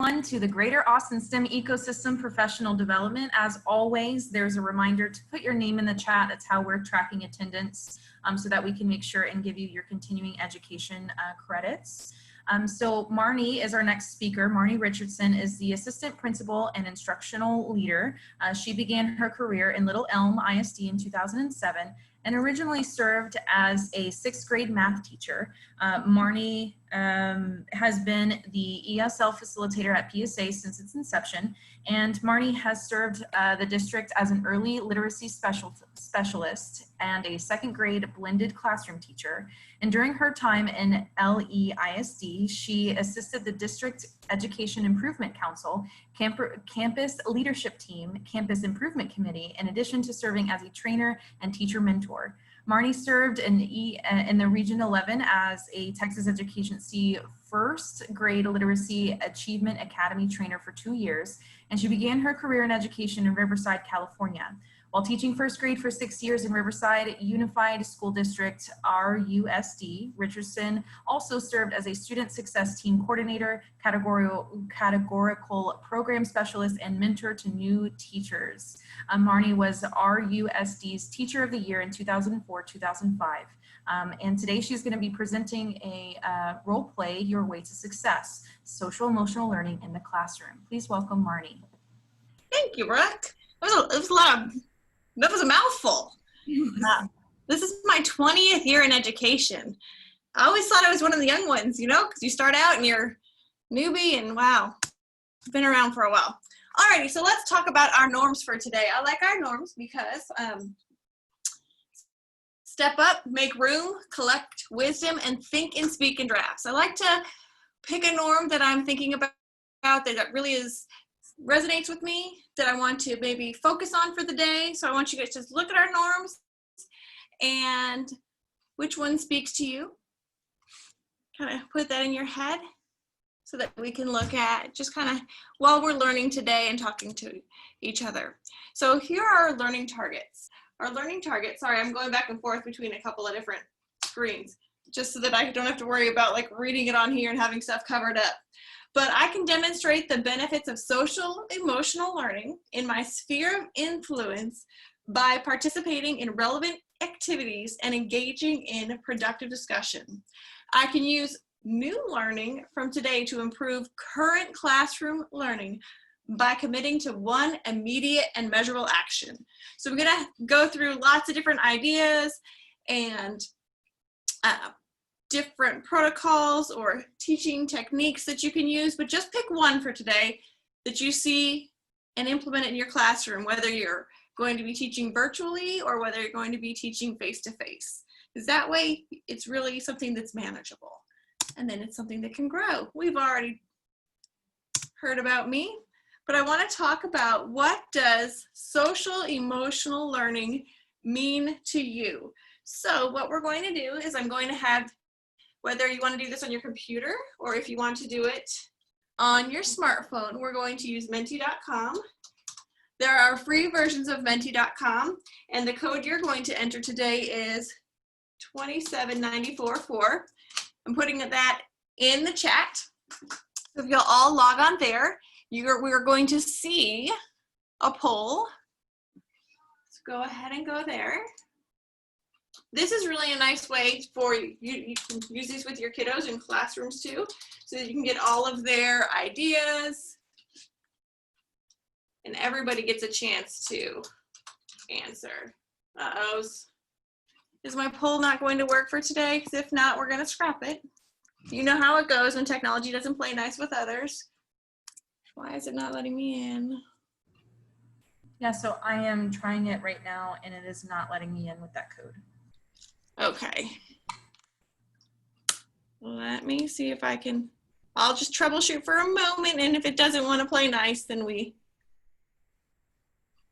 To the Greater Austin STEM Ecosystem Professional Development. As always, there's a reminder to put your name in the chat. That's how we're tracking attendance, so that we can make sure and give you your continuing education credits. So Marnie is our next speaker. Marnie Richardson is the Assistant Principal and Instructional Leader. She began her career in Little Elm ISD in 2007 and originally served as a 6th grade math teacher. Marnie has been the ESL facilitator at PSA since its inception, and Marnie has served the district as an early literacy specialist and a 2nd grade blended classroom teacher. And during her time in LEISD, she assisted the District Education Improvement Council, Campus Leadership Team, Campus Improvement Committee, in addition to serving as a trainer and teacher mentor. Marnie served in the Region 11 as a Texas Education 1st grade literacy achievement academy trainer for 2 years, and she began her career in education in Riverside, California. While teaching 1st grade for 6 years in Riverside Unified School District, RUSD, Richardson also served as a student success team coordinator, categorical program specialist, and mentor to new teachers. Marnie was RUSD's Teacher of the Year in 2004-2005. And today she's going to be presenting a role play, Your Way to Success, Social Emotional Learning in the Classroom. Please welcome Marnie. Thank you, Brooke. That was a mouthful. This is my 20th year in education. I always thought I was one of the young ones, you know, because you start out and you're newbie and wow, been around for a while. Alrighty, so let's talk about our norms for today. I like our norms because step up, make room, collect wisdom, and think and speak in drafts. I like to pick a norm that I'm thinking about that really resonates with me, that I want to maybe focus on for the day. So I want you guys to just look at our norms and which one speaks to you. Kind of put that in your head so that we can look at just kind of while we're learning today and talking to each other. So here are our learning targets. Our learning targets, sorry, I'm going back and forth between a couple of different screens just so that I don't have to worry about like reading it on here and having stuff covered up. But I can demonstrate the benefits of social emotional learning in my sphere of influence by participating in relevant activities and engaging in productive discussion. I can use new learning from today to improve current classroom learning by committing to one immediate and measurable action. So we're gonna go through lots of different ideas and different protocols or teaching techniques that you can use, but just pick one for today that you see and implement it in your classroom, whether you're going to be teaching virtually or whether you're going to be teaching face-to-face. Because that way, it's really something that's manageable. And then it's something that can grow. We've already heard about me, but I want to talk about what does social emotional learning mean to you? So what we're going to do is I'm going to have, whether you want to do this on your computer or if you want to do it on your smartphone, we're going to use menti.com. There are free versions of menti.com, and the code you're going to enter today is 27944. I'm putting that in the chat. So if you'll all log on there, we're going to see a poll. So go ahead and go there. This is really a nice way for you. You can use these with your kiddos in classrooms too, so that you can get all of their ideas and everybody gets a chance to answer. Uh-ohs. Is my poll not going to work for today? Because if not, we're going to scrap it. You know how it goes when technology doesn't play nice with others. Why is it not letting me in? Yeah, so I am trying it right now and it is not letting me in with that code. Okay. Let me see if I can, I'll just troubleshoot for a moment, and if it doesn't want to play nice, then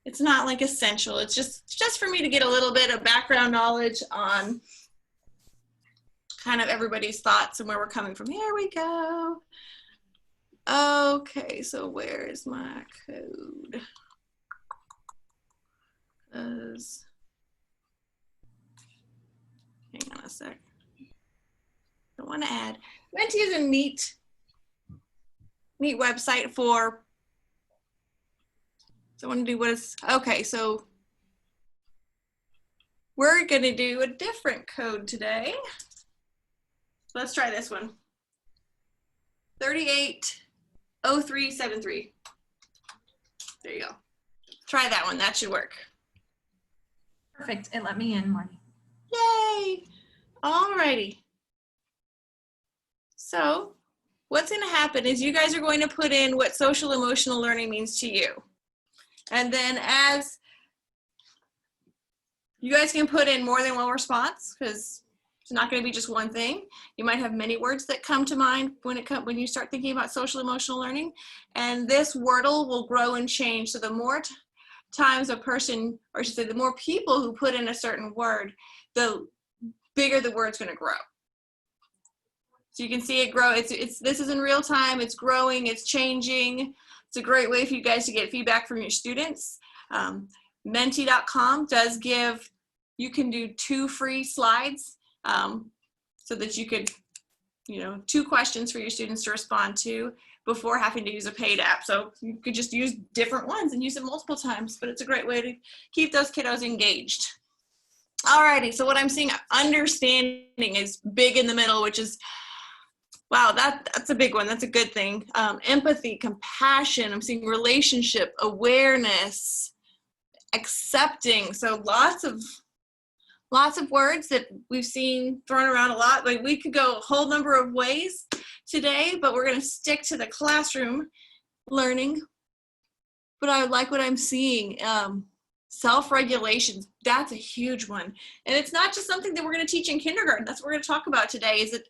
it's not like essential. It's just for me to get a little bit of background knowledge on kind of everybody's thoughts and where we're coming from. Here we go. Okay, so where is my code? Hang on a sec. I want to add. Menti is a neat neat website for, so I want to do what is, okay, so we're going to do a different code today. Let's try this one. 380373. There you go. Try that one. That should work. Perfect. It let me in, Marnie. Yay! Alrighty. So what's going to happen is you guys are going to put in what social emotional learning means to you. And then as you guys can put in more than one response, because it's not going to be just one thing. You might have many words that come to mind when you start thinking about social emotional learning. And this Wordle will grow and change. So the more times a person, or I should say the more people who put in a certain word, the bigger the word's going to grow. So you can see it grow. This is in real time. It's growing. It's changing. It's a great way for you guys to get feedback from your students. Menti.com does give, you can do 2 free slides so that you could, 2 questions for your students to respond to before having to use a paid app. So you could just use different ones and use them multiple times, but it's a great way to keep those kiddos engaged. Alrighty, so what I'm seeing, understanding is big in the middle, which is, wow, that's a big one. That's a good thing. Empathy, compassion, I'm seeing relationship, awareness, accepting. So lots of words that we've seen thrown around a lot. Like we could go a whole number of ways today, but we're going to stick to the classroom learning. But I like what I'm seeing. Self-regulation, that's a huge one. And it's not just something that we're going to teach in kindergarten. That's what we're going to talk about today, is that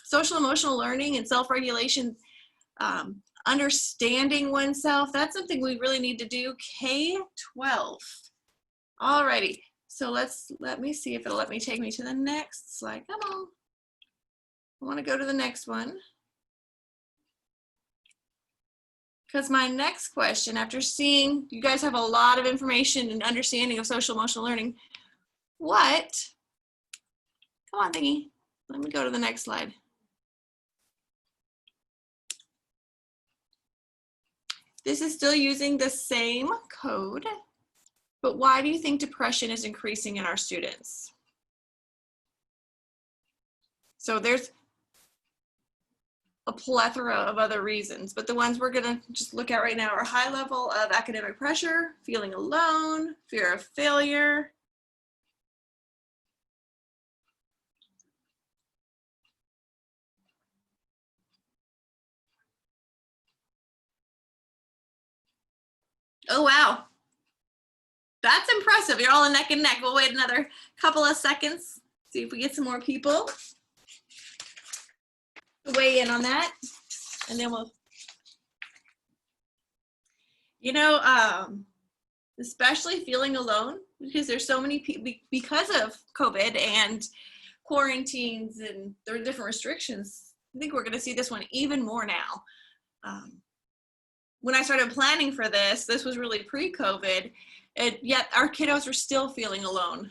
social emotional learning and self-regulation, understanding oneself, that's something we really need to do K-12. Alrighty, so let me see if it'll let me take me to the next slide. Come on. I want to go to the next one. Because my next question, after seeing, you guys have a lot of information and understanding of social emotional learning. Come on, thingy. Let me go to the next slide. This is still using the same code, but why do you think depression is increasing in our students? So there's a plethora of other reasons, but the ones we're gonna just look at right now are high level of academic pressure, feeling alone, fear of failure. Oh, wow. That's impressive. You're all neck and neck. We'll wait another couple of seconds, see if we get some more people to weigh in on that. And then we'll, especially feeling alone, because there's so many people, because of COVID and quarantines and there are different restrictions. I think we're going to see this one even more now. When I started planning for this was really pre-COVID, yet our kiddos are still feeling alone,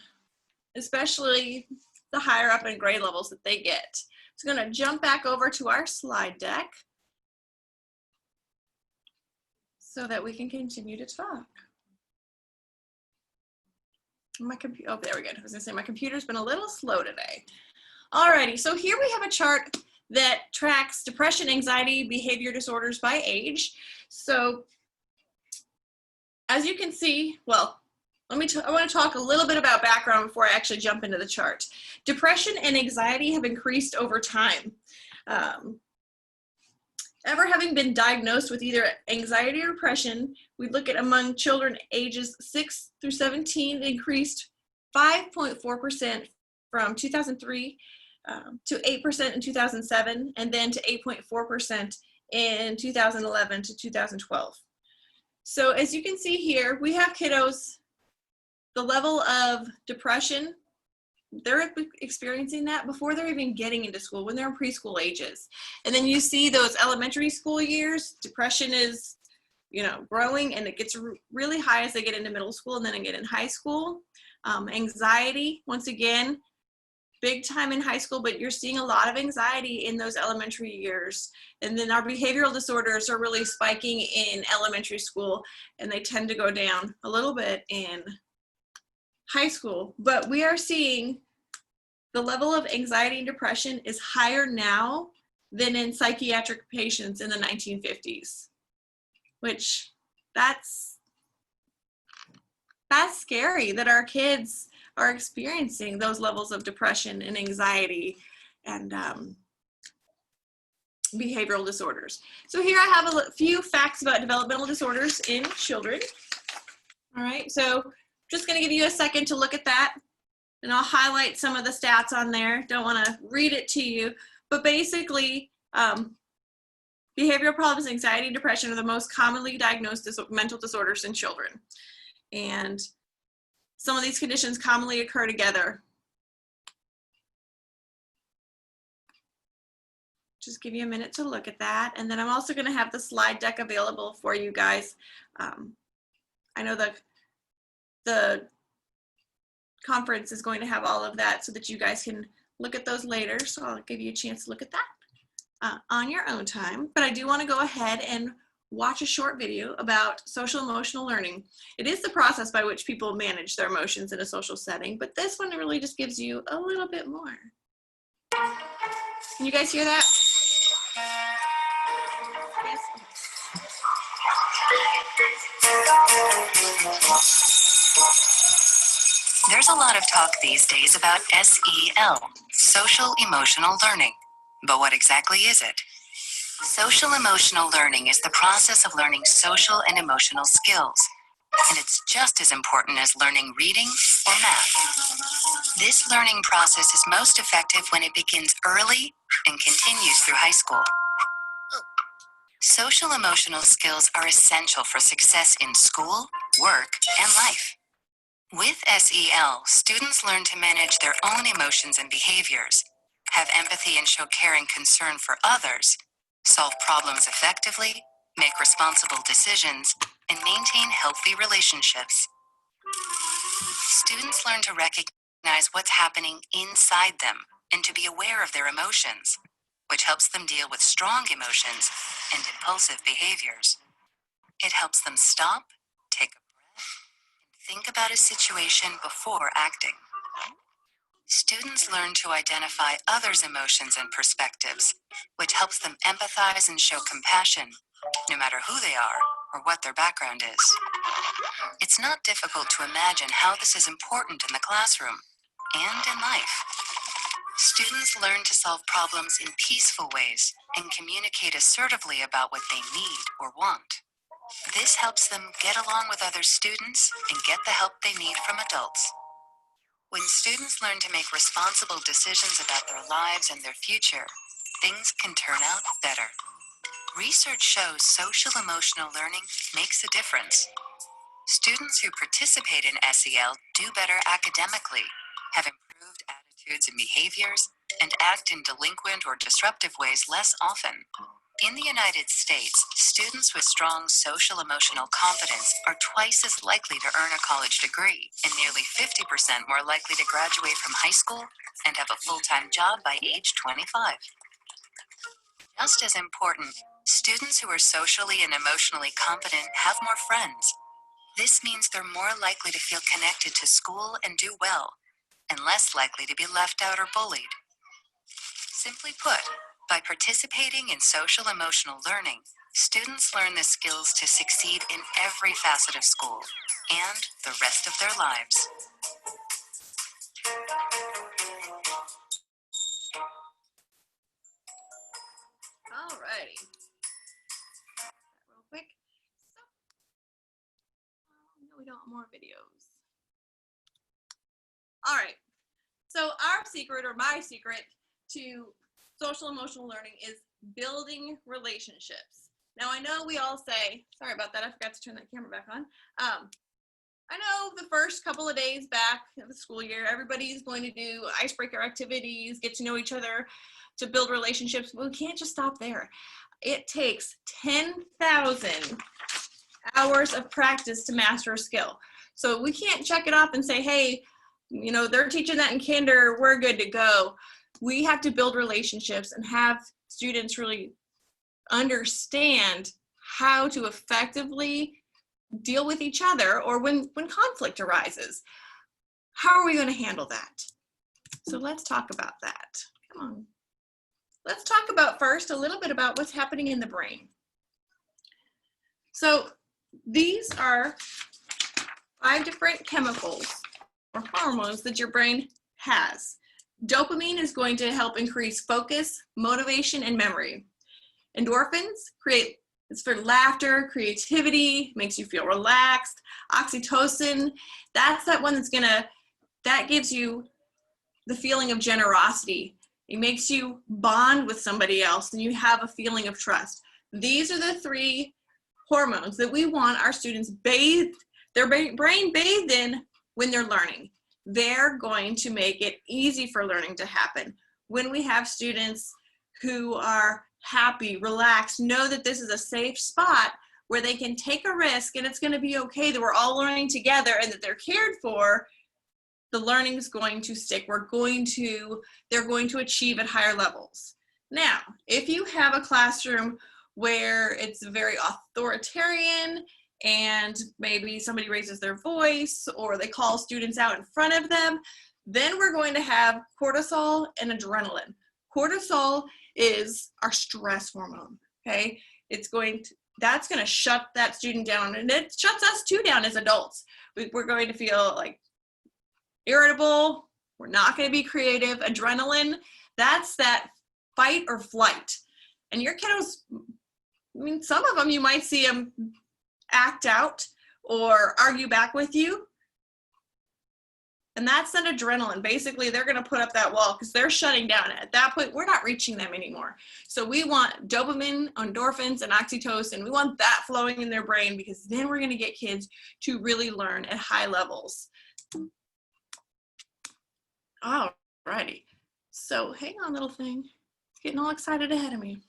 especially the higher up in grade levels that they get. So I'm going to jump back over to our slide deck so that we can continue to talk. My computer, oh, there we go. I was going to say my computer's been a little slow today. Alrighty, so here we have a chart that tracks depression, anxiety, behavior disorders by age. So as you can see, well, I want to talk a little bit about background before I actually jump into the chart. Depression and anxiety have increased over time. Ever having been diagnosed with either anxiety or depression, we look at among children ages 6 through 17, increased 5.4% from 2003 to 8% in 2007, and then to 8.4% in 2011 to 2012. So as you can see here, we have kiddos, the level of depression, they're experiencing that before they're even getting into school, when they're in preschool ages. And then you see those elementary school years, depression is, growing, and it gets really high as they get into middle school and then again in high school. Anxiety, once again, big time in high school, but you're seeing a lot of anxiety in those elementary years. And then our behavioral disorders are really spiking in elementary school, and they tend to go down a little bit in high school. But we are seeing the level of anxiety and depression is higher now than in psychiatric patients in the 1950s, which that's scary that our kids are experiencing those levels of depression and anxiety and behavioral disorders. So here I have a few facts about developmental disorders in children. All right, so just going to give you a second to look at that, and I'll highlight some of the stats on there. Don't want to read it to you, but basically behavioral problems, anxiety, and depression are the most commonly diagnosed mental disorders in children. And some of these conditions commonly occur together. Just give you a minute to look at that. And then I'm also going to have the slide deck available for you guys. I know the conference is going to have all of that so that you guys can look at those later. So I'll give you a chance to look at that on your own time. But I do want to go ahead and watch a short video about social emotional learning. It is the process by which people manage their emotions in a social setting, but this one really just gives you a little bit more. Can you guys hear that? Yes. There's a lot of talk these days about SEL, social emotional learning. But what exactly is it? Social emotional learning is the process of learning social and emotional skills, and it's just as important as learning reading or math. This learning process is most effective when it begins early and continues through high school. Social emotional skills are essential for success in school, work, and life. With SEL, students learn to manage their own emotions and behaviors, have empathy and show care and concern for others, solve problems effectively, make responsible decisions, and maintain healthy relationships. Students learn to recognize what's happening inside them and to be aware of their emotions, which helps them deal with strong emotions and impulsive behaviors. It helps them stop, take a breath, and think about a situation before acting. Students learn to identify others' emotions and perspectives, which helps them empathize and show compassion, no matter who they are or what their background is. It's not difficult to imagine how this is important in the classroom and in life. Students learn to solve problems in peaceful ways and communicate assertively about what they need or want. This helps them get along with other students and get the help they need from adults. When students learn to make responsible decisions about their lives and their future, things can turn out better. Research shows social emotional learning makes a difference. Students who participate in SEL do better academically, have improved attitudes and behaviors, and act in delinquent or disruptive ways less often. In the United States, students with strong social emotional competence are twice as likely to earn a college degree and nearly 50% more likely to graduate from high school and have a full-time job by age 25. Just as important, students who are socially and emotionally competent have more friends. This means they're more likely to feel connected to school and do well, and less likely to be left out or bullied. Simply put, by participating in social emotional learning, students learn the skills to succeed in every facet of school and the rest of their lives. Alrighty. Real quick. No, we don't want more videos. All right. So our secret, or my secret, to social emotional learning is building relationships. Now I know we all say, sorry about that, I forgot to turn that camera back on. I know the first couple of days back of the school year, everybody's going to do icebreaker activities, get to know each other, to build relationships, but we can't just stop there. It takes 10,000 hours of practice to master a skill. So we can't check it off and say, hey, you know, they're teaching that in kinder, we're good to go. We have to build relationships and have students really understand how to effectively deal with each other, or when conflict arises. How are we going to handle that? So let's talk about that. Come on. Let's talk about first a little bit about what's happening in the brain. So these are 5 different chemicals or hormones that your brain has. Dopamine is going to help increase focus, motivation, and memory. Endorphins it's for laughter, creativity, makes you feel relaxed. Oxytocin, that's that one that gives you the feeling of generosity. It makes you bond with somebody else and you have a feeling of trust. These are the 3 hormones that we want our students their brain bathed in when they're learning. They're going to make it easy for learning to happen. When we have students who are happy, relaxed, know that this is a safe spot where they can take a risk and it's going to be okay, that we're all learning together and that they're cared for, the learning is going to stick. They're going to achieve at higher levels. Now, if you have a classroom where it's very authoritarian and maybe somebody raises their voice or they call students out in front of them, then we're going to have cortisol and adrenaline. Cortisol is our stress hormone, okay? That's going to shut that student down, and it shuts us too down as adults. We're going to feel like irritable. We're not going to be creative. Adrenaline, that's that fight or flight. And your kiddos, I mean, some of them you might see them act out or argue back with you. And that's an adrenaline. Basically, they're going to put up that wall because they're shutting down. At that point, we're not reaching them anymore. So we want dopamine, endorphins, and oxytocin. We want that flowing in their brain because then we're going to get kids to really learn at high levels. All righty. So hang on, little thing. It's getting all excited ahead of me.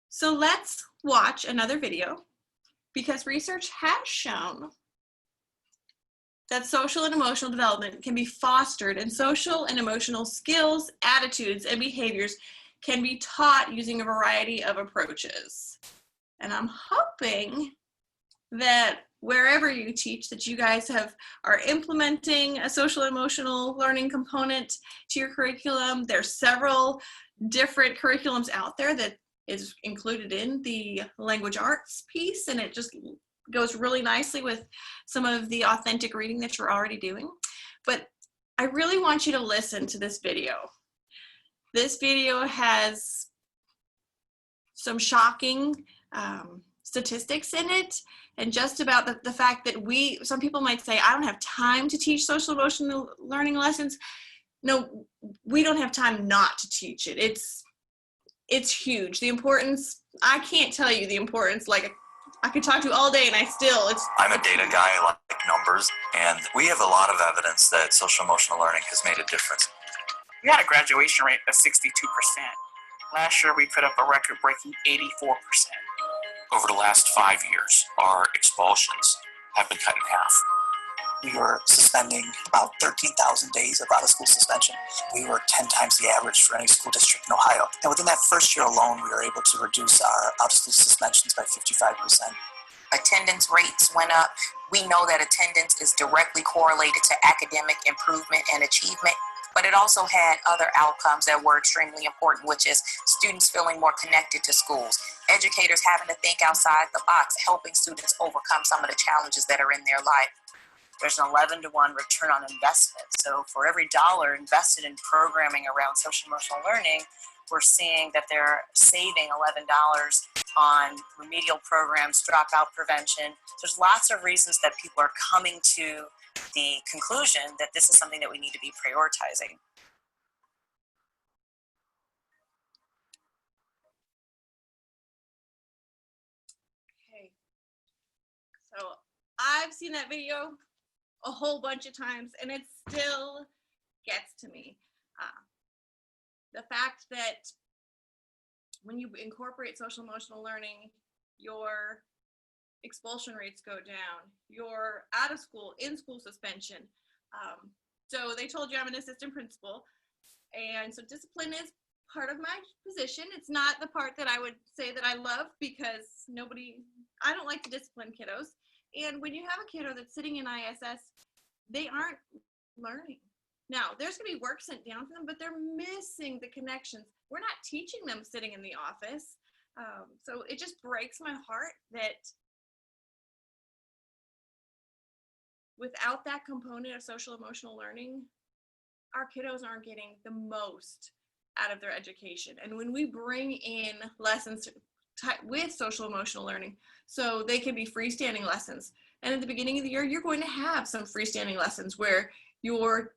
So let's watch another video because research has shown that social and emotional development can be fostered, and social and emotional skills, attitudes, and behaviors can be taught using a variety of approaches. And I'm hoping that wherever you teach, that you guys are implementing a social and emotional learning component to your curriculum. There's several different curriculums out there that is included in the language arts piece, and it just goes really nicely with some of the authentic reading that you're already doing. But I really want you to listen to this video. This video has some shocking statistics in it, and just about the fact that some people might say, I don't have time to teach social emotional learning lessons. No, we don't have time not to teach it. It's huge. The importance, I can't tell you the importance, like I could talk to you all day and I'm a data guy, I like numbers, and we have a lot of evidence that social emotional learning has made a difference. We had a graduation rate of 62%. Last year, we put up a record-breaking 84%. Over the last 5 years, our expulsions have been cut in half. We were suspending about 13,000 days of out-of-school suspension. We were 10 times the average for any school district in Ohio. And within that first year alone, we were able to reduce our out-of-school suspensions by 55%. Attendance rates went up. We know that attendance is directly correlated to academic improvement and achievement, but it also had other outcomes that were extremely important, which is students feeling more connected to schools, educators having to think outside the box, helping students overcome some of the challenges that are in their life. There's an 11-to-1 return on investment. So for every dollar invested in programming around social emotional learning, we're seeing that they're saving $11 on remedial programs, dropout prevention. There's lots of reasons that people are coming to the conclusion that this is something that we need to be prioritizing. Okay. So I've seen that video a whole bunch of times, and it still gets to me. The fact that when you incorporate social emotional learning, your expulsion rates go down, your out of school, in school suspension, So they told you I'm an assistant principal. And so discipline is part of my position. It's not the part that I would say that I love, because I don't like to discipline kiddos. And when you have a kiddo that's sitting in ISS, they aren't learning. Now, there's going to be work sent down to them, but they're missing the connections. We're not teaching them sitting in the office. So it just breaks my heart that without that component of social emotional learning, our kiddos aren't getting the most out of their education. And when we bring in lessons with social emotional learning, so they can be freestanding lessons. And at the beginning of the year, you're going to have some freestanding lessons where you're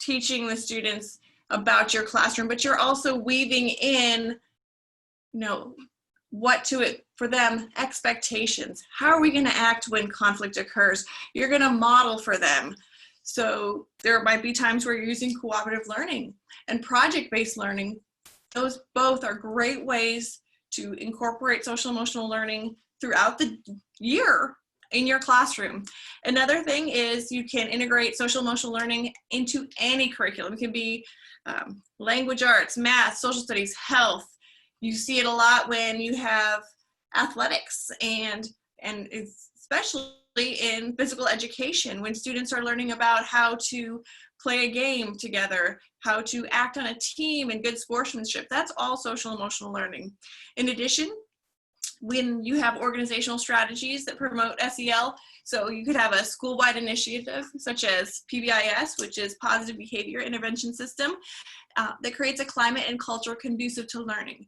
teaching the students about your classroom, but you're also weaving in, what to it for them, expectations. How are we going to act when conflict occurs? You're going to model for them. So there might be times where you're using cooperative learning and project-based learning. Those both are great ways to incorporate social emotional learning throughout the year in your classroom. Another thing is you can integrate social emotional learning into any curriculum. It can be language arts, math, social studies, health. You see it a lot when you have athletics and especially in physical education, when students are learning about how to play a game together, how to act on a team and good sportsmanship. That's all social emotional learning. In addition, when you have organizational strategies that promote SEL, so you could have a school-wide initiative such as PBIS, which is Positive Behavior Intervention System, that creates a climate and culture conducive to learning.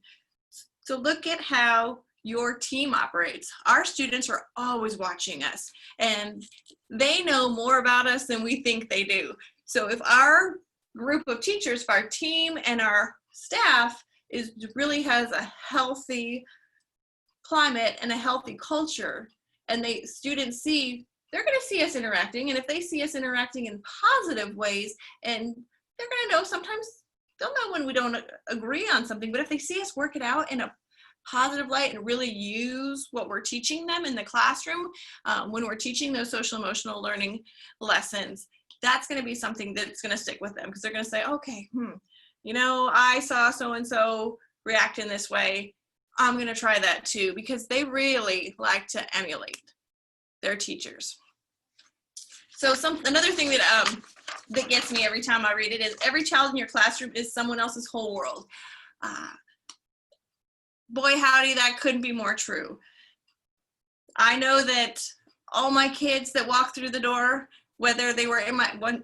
So look at how your team operates. Our students are always watching us, and they know more about us than we think they do. So if our group of teachers, if our team and our staff really has a healthy climate and a healthy culture, and students they're going to see us interacting, and if they see us interacting in positive ways, and they're going to know, sometimes they'll know when we don't agree on something, but if they see us work it out in a positive light and really use what we're teaching them in the classroom, when we're teaching those social emotional learning lessons, that's going to be something that's going to stick with them, because they're going to say, okay, I saw so-and-so react in this way. I'm going to try that too, because they really like to emulate their teachers. So another thing that gets me every time I read it is every child in your classroom is someone else's whole world. Boy, howdy, that couldn't be more true. I know that all my kids that walk through the door, whether they were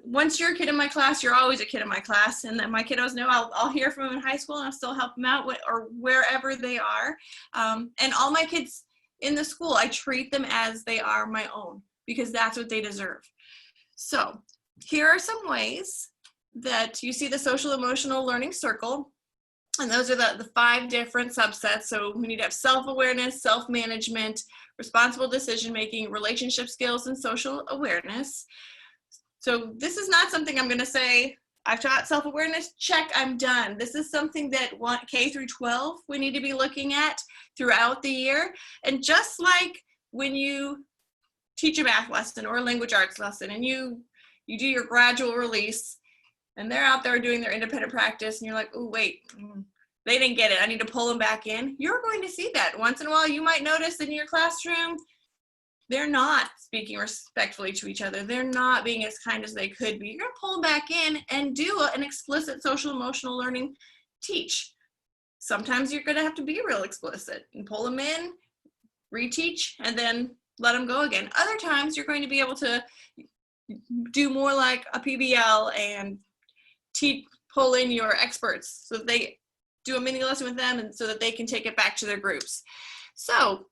once you're a kid in my class, you're always a kid in my class, and that my kiddos know I'll hear from them in high school, and I'll still help them out or wherever they are. And all my kids in the school, I treat them as they are my own, because that's what they deserve. So here are some ways that you see the social emotional learning circle. And those are the 5 different subsets. So we need to have self-awareness, self-management, responsible decision-making, relationship skills, and social awareness. So this is not something I'm going to say, I've taught self-awareness, check, I'm done. This is something that K through 12 we need to be looking at throughout the year. And just like when you teach a math lesson or a language arts lesson, and you do your gradual release, and they're out there doing their independent practice, and you're like, oh, wait, they didn't get it. I need to pull them back in. You're going to see that. Once in a while, you might notice in your classroom, they're not speaking respectfully to each other. They're not being as kind as they could be. You're going to pull them back in and do an explicit social emotional learning teach. Sometimes you're going to have to be real explicit and pull them in, reteach, and then let them go again. Other times, you're going to be able to do more like a PBL and pull in your experts so that they do a mini lesson with them, and so that they can take it back to their groups. So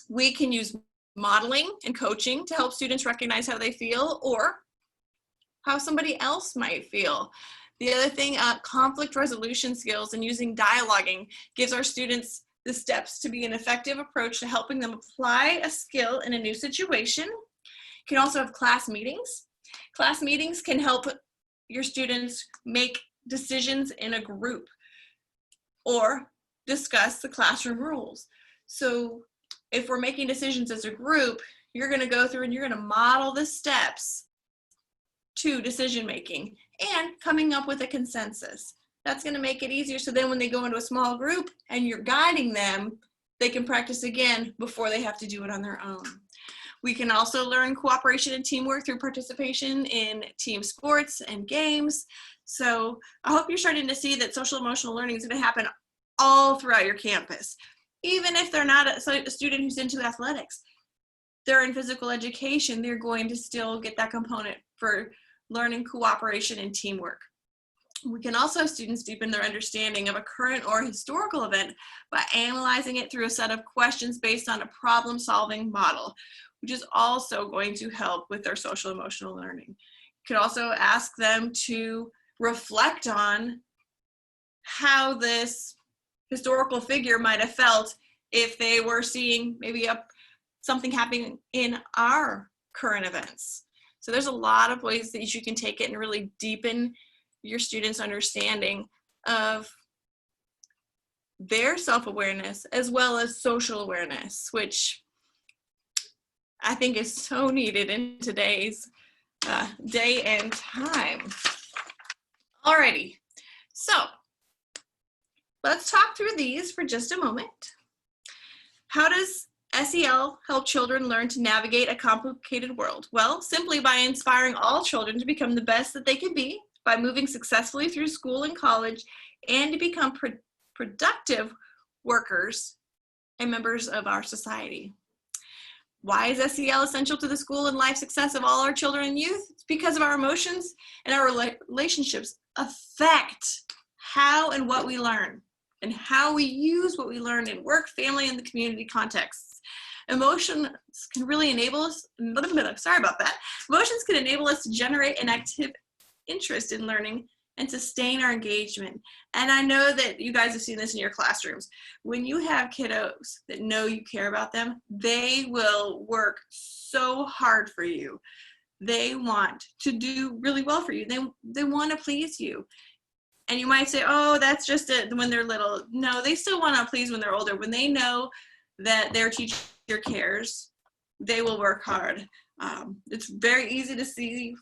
we can use modeling and coaching to help students recognize how they feel or how somebody else might feel. The other thing, conflict resolution skills and using dialoguing gives our students the steps to be an effective approach to helping them apply a skill in a new situation. You can also have class meetings. Class meetings can help your students make decisions in a group or discuss the classroom rules. So if we're making decisions as a group, you're going to go through and you're going to model the steps to decision making and coming up with a consensus. That's going to make it easier, so then when they go into a small group and you're guiding them, they can practice again before they have to do it on their own. We can also learn cooperation and teamwork through participation in team sports and games. So I hope you're starting to see that social emotional learning is going to happen all throughout your campus. Even if they're not a student who's into athletics, they're in physical education, they're going to still get that component for learning cooperation and teamwork. We can also have students deepen their understanding of a current or historical event by analyzing it through a set of questions based on a problem-solving model, which is also going to help with their social emotional learning. You could also ask them to reflect on how this historical figure might have felt if they were seeing maybe something happening in our current events. So there's a lot of ways that you can take it and really deepen your students' understanding of their self-awareness as well as social awareness, which I think is so needed in today's day and time. Alrighty, so let's talk through these for just a moment. How does SEL help children learn to navigate a complicated world? Well, simply by inspiring all children to become the best that they can be, by moving successfully through school and college, and to become productive workers and members of our society. Why is SEL essential to the school and life success of all our children and youth? It's because of our emotions and our relationships affect how and what we learn and how we use what we learn in work, family, and the community contexts. Emotions can really enable us, sorry about that. Emotions can enable us to generate an active interest in learning and sustain our engagement. And I know that you guys have seen this in your classrooms. When you have kiddos that know you care about them, they will work so hard for you. They want to do really well for you. They want to please you. And you might say, oh, that's just it when they're little. No, they still want to please when they're older. When they know that their teacher cares, they will work hard. It's very easy to see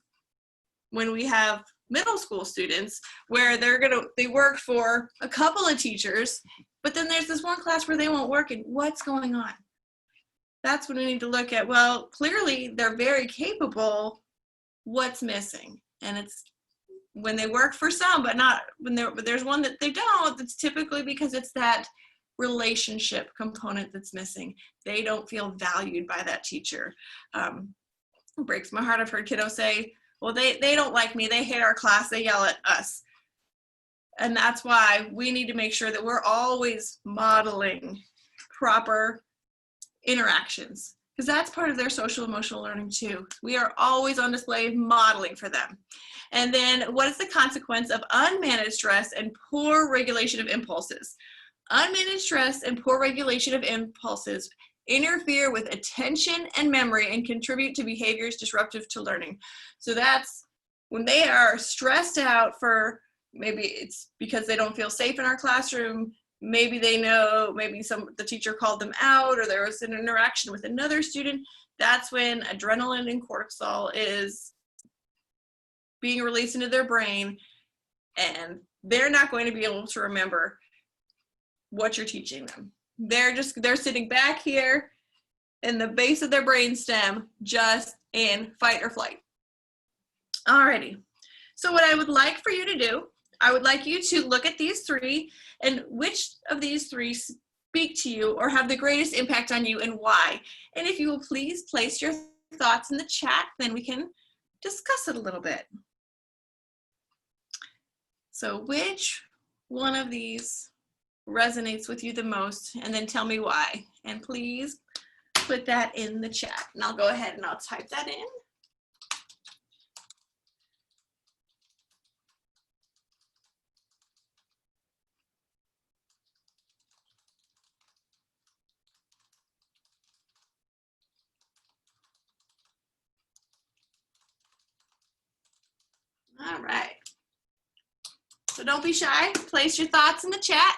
when we have middle school students where they work for a couple of teachers, but then there's this one class where they won't work, and what's going on? That's when we need to look at, well, clearly they're very capable. What's missing? And it's when they work for some, but not when there's one that they don't, it's typically because it's that relationship component that's missing. They don't feel valued by that teacher. It breaks my heart. I've heard kiddos say, well, they don't like me, they hate our class, they yell at us. And that's why we need to make sure that we're always modeling proper interactions, because that's part of their social emotional learning too. We are always on display modeling for them. And then what is the consequence of unmanaged stress and poor regulation of impulses? Unmanaged stress and poor regulation of impulses interfere with attention and memory and contribute to behaviors disruptive to learning. So that's when they are stressed out for, maybe it's because they don't feel safe in our classroom, maybe they know, maybe the teacher called them out, or there was an interaction with another student. That's when adrenaline and cortisol is being released into their brain, and they're not going to be able to remember what you're teaching them. They're sitting back here in the base of their brain stem, just in fight or flight. Alrighty, so what I would like for you to do, I would like you to look at these three and which of these three speak to you or have the greatest impact on you and why. And if you will please place your thoughts in the chat, then we can discuss it a little bit. So which one of these resonates with you the most, and then tell me why. And please put that in the chat, and I'll go ahead and I'll type that in. All right. So don't be shy. Place your thoughts in the chat.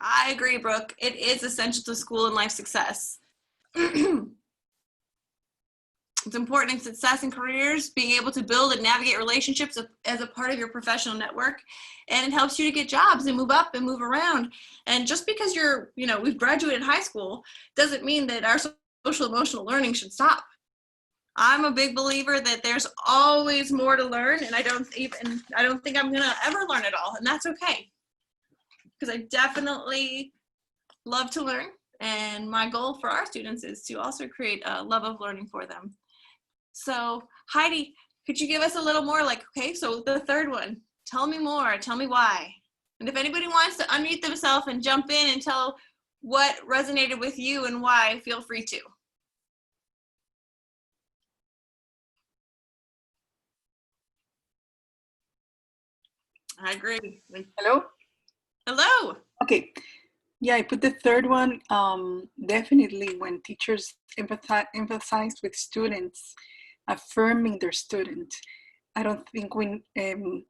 I agree, Brooke. It is essential to school and life success. It's important in success in careers, being able to build and navigate relationships as a part of your professional network. And it helps you to get jobs and move up and move around. And just because we've graduated high school doesn't mean that our social emotional learning should stop. I'm a big believer that there's always more to learn, and I don't think I'm gonna ever learn it all, and that's okay. Because I definitely love to learn, and my goal for our students is to also create a love of learning for them. So Heidi, could you give us a little more, okay, so the third one, tell me more, tell me why. And if anybody wants to unmute themselves and jump in and tell what resonated with you and why, feel free to. I agree. Hello? Hello. Okay. Yeah, I put the third one. Definitely when teachers emphasize with students, affirming their student. I don't think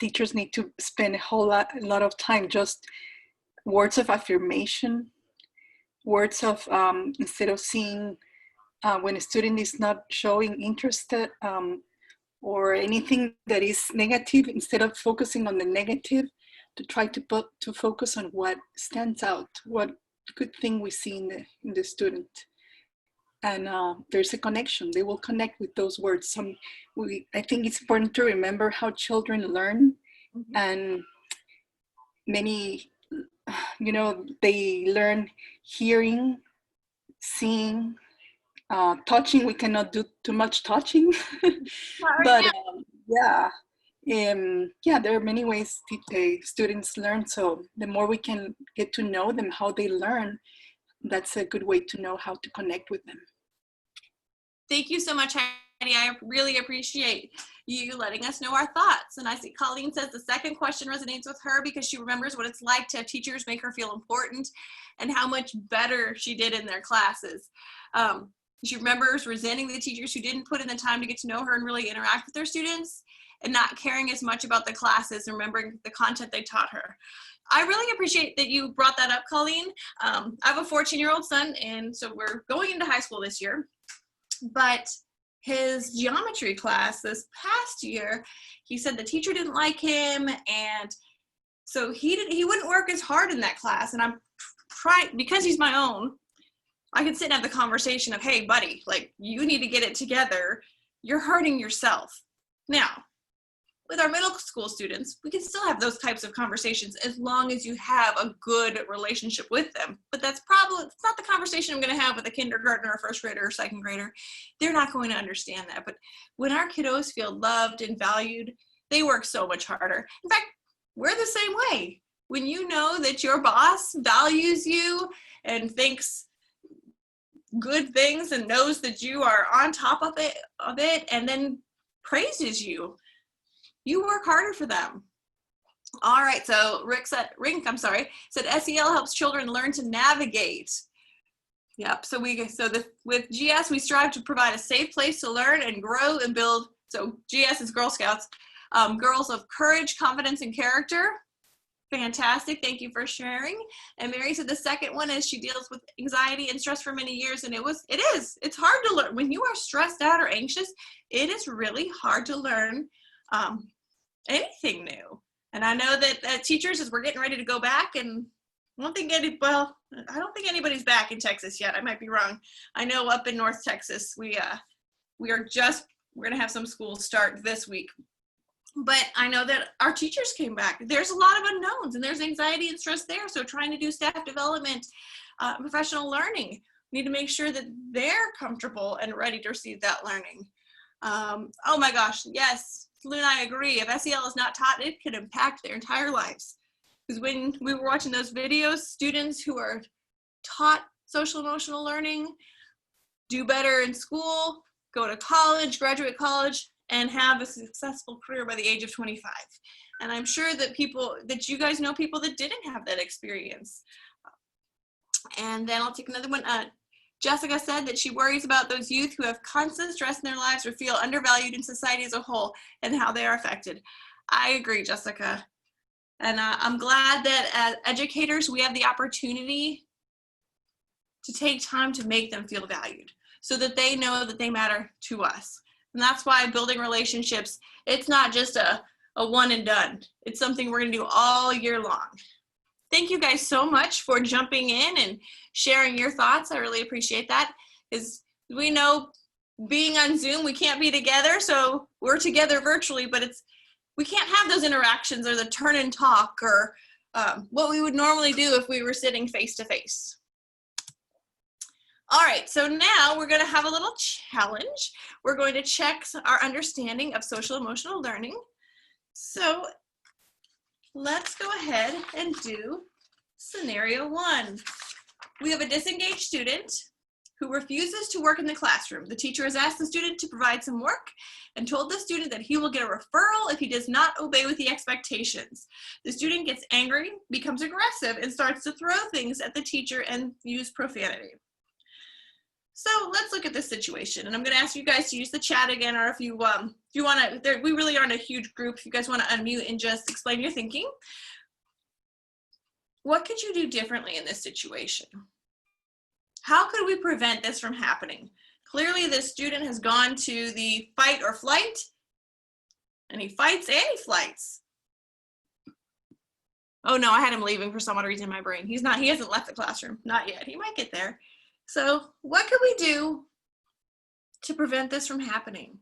teachers need to spend a lot of time just words of affirmation, words of, instead of seeing when a student is not showing interest or anything that is negative, instead of focusing on the negative, to try to focus on what stands out, what good thing we see in the student. And there's a connection. They will connect with those words. I think it's important to remember how children learn, and many, they learn hearing, seeing, touching. We cannot do too much touching, but there are many ways students learn. So the more we can get to know them, how they learn, that's a good way to know how to connect with them. Thank you so much, Heidi. I really appreciate you letting us know our thoughts. And I see Colleen says the second question resonates with her because she remembers what it's like to have teachers make her feel important and how much better she did in their classes. She remembers resenting the teachers who didn't put in the time to get to know her and really interact with their students, and not caring as much about the classes and remembering the content they taught her. I really appreciate that you brought that up, Colleen. I have a 14-year-old son, and so we're going into high school this year. But his geometry class this past year, he said the teacher didn't like him, and so he wouldn't work as hard in that class. And I'm trying, because he's my own, I could sit and have the conversation of, hey, buddy, you need to get it together. You're hurting yourself. Now, with our middle school students, we can still have those types of conversations as long as you have a good relationship with them. But it's not the conversation I'm going to have with a kindergartner or first grader or second grader. They're not going to understand that. But when our kiddos feel loved and valued, they work so much harder. In fact, we're the same way. When you know that your boss values you and thinks good things and knows that you are on top of it and then praises you, you work harder for them. All right, so Rink said SEL helps children learn to navigate. Yep, with GS, we strive to provide a safe place to learn and grow and build. So GS is Girl Scouts, girls of courage, confidence, and character. Fantastic, thank you for sharing. And Mary said the second one is she deals with anxiety and stress for many years, and it's hard to learn. When you are stressed out or anxious, it is really hard to learn anything new. And I know that teachers, as we're getting ready to go back, and I don't think anybody's back in Texas yet. I might be wrong. I know up in North Texas, we're going to have some schools start this week. But I know that our teachers came back. There's a lot of unknowns, and there's anxiety and stress there. So trying to do staff development, professional learning, we need to make sure that they're comfortable and ready to receive that learning. Oh my gosh, yes, Lou and I agree. If SEL is not taught, it could impact their entire lives. Because when we were watching those videos, students who are taught social emotional learning do better in school, go to college, graduate college, and have a successful career by the age of 25. And I'm sure that you guys know people that didn't have that experience. And then I'll take another one. Jessica said that she worries about those youth who have constant stress in their lives or feel undervalued in society as a whole and how they are affected. I agree, Jessica. And I'm glad that as educators, we have the opportunity to take time to make them feel valued so that they know that they matter to us. And that's why building relationships, it's not just a one and done. It's something we're gonna do all year long. Thank you guys so much for jumping in and sharing your thoughts. I really appreciate that. Because we know being on Zoom, we can't be together, so we're together virtually, but we can't have those interactions or the turn and talk or what we would normally do if we were sitting face to face. All right, so now we're going to have a little challenge. We're going to check our understanding of social emotional learning. So let's go ahead and do scenario 1. We have a disengaged student who refuses to work in the classroom. The teacher has asked the student to provide some work and told the student that he will get a referral if he does not obey with the expectations. The student gets angry, becomes aggressive, and starts to throw things at the teacher and use profanity. So let's look at this situation. And I'm gonna ask you guys to use the chat again, or if you wanna, we really aren't a huge group. If you guys wanna unmute and just explain your thinking. What could you do differently in this situation? How could we prevent this from happening? Clearly, this student has gone to the fight or flight, and he fights and he flights. Oh no, I had him leaving for some odd reason in my brain. He hasn't left the classroom, not yet. He might get there. So what could we do to prevent this from happening?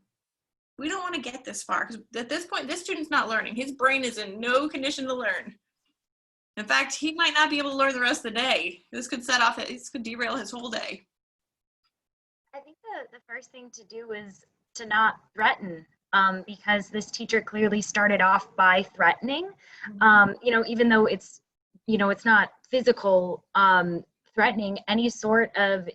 We don't want to get this far, because at this point, this student's not learning. His brain is in no condition to learn. In fact, he might not be able to learn the rest of the day. This could derail his whole day. I think the first thing to do is to not threaten, because this teacher clearly started off by threatening. Even though it's not physical threatening, any sort of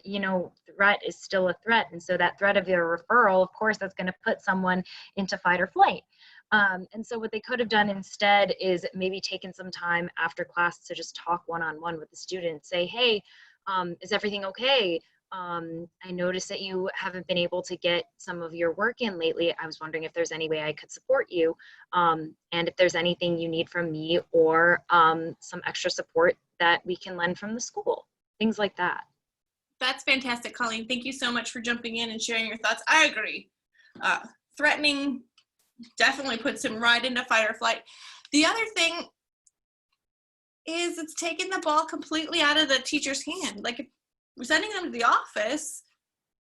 threat is still a threat, and so that threat of your referral, of course, that's going to put someone into fight or flight. And so what they could have done instead is maybe taken some time after class to just talk one-on-one with the student. Say, hey, is everything okay? I noticed that you haven't been able to get some of your work in lately. I was wondering if there's any way I could support you, and if there's anything you need from me, or some extra support that we can lend from the school, things like that. That's fantastic, Colleen. Thank you so much for jumping in and sharing your thoughts. I agree. Threatening definitely puts him right into fight or flight. The other thing is it's taking the ball completely out of the teacher's hand. Like, if we're sending them to the office,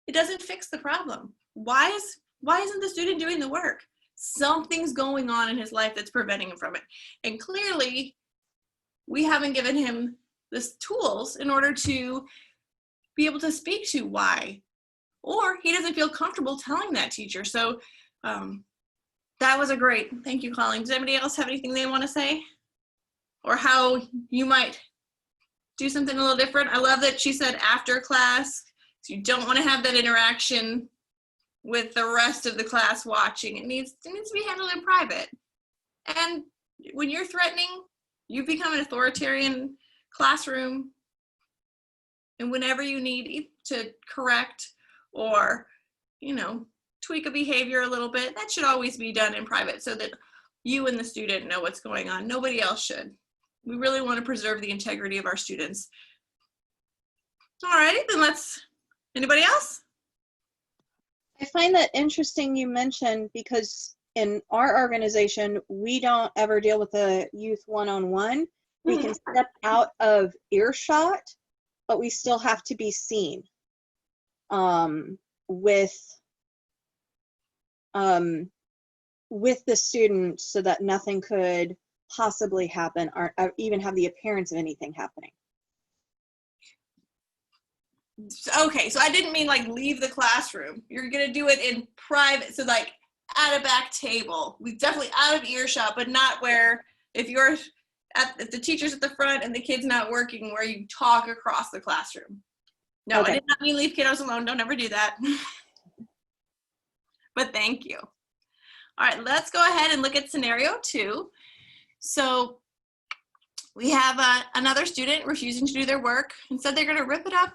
it doesn't fix the problem. Why isn't the student doing the work? Something's going on in his life that's preventing him from it. And clearly, we haven't given him the tools in order to be able to speak to why. Or he doesn't feel comfortable telling that teacher. So that was thank you, Colleen. Does anybody else have anything they want to say? Or how you might do something a little different? I love that she said after class, so you don't want to have that interaction with the rest of the class watching. It needs to be handled in private. And when you're threatening, you become an authoritarian classroom. And whenever you need to correct or, tweak a behavior a little bit, that should always be done in private so that you and the student know what's going on. Nobody else should. We really want to preserve the integrity of our students. All righty, then anybody else? I find that interesting you mentioned, because in our organization, we don't ever deal with the youth one-on-one. We can step out of earshot, but we still have to be seen with the student, so that nothing could possibly happen or even have the appearance of anything happening. Okay, so I didn't mean like leave the classroom. You're gonna do it in private, so like at a back table. We definitely out of earshot, but not where if the teacher's at the front and the kid's not working, where you talk across the classroom. No, okay. I did not mean leave kiddos alone. Don't ever do that. But thank you. All right, let's go ahead and look at scenario 2. So we have another student refusing to do their work. Instead, they're going to rip it up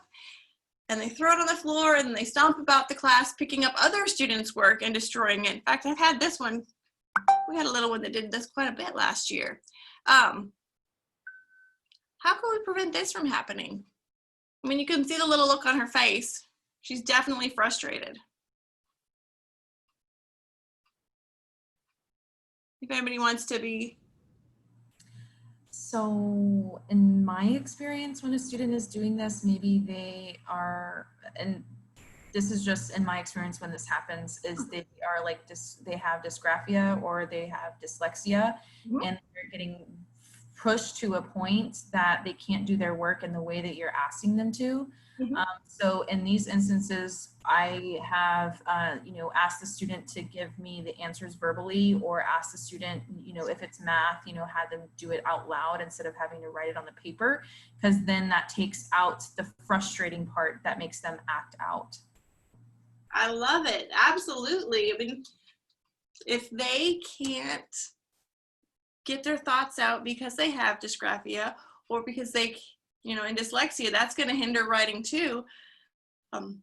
and they throw it on the floor and they stomp about the class, picking up other students' work and destroying it. In fact, I've had this one. We had a little one that did this quite a bit last year. How can we prevent this from happening? I mean, you can see the little look on her face. She's definitely frustrated. If anybody wants to be. So in my experience, when a student is doing this, maybe they are, and this is just in my experience when this happens, is they are like, they have dysgraphia or they have dyslexia, and they're getting pushed to a point that they can't do their work in the way that you're asking them to. So in these instances, I have, asked the student to give me the answers verbally, or ask the student, if it's math, have them do it out loud instead of having to write it on the paper, because then that takes out the frustrating part that makes them act out. I love it. Absolutely. I mean, if they can't get their thoughts out because they have dysgraphia or because they, in dyslexia, that's going to hinder writing too.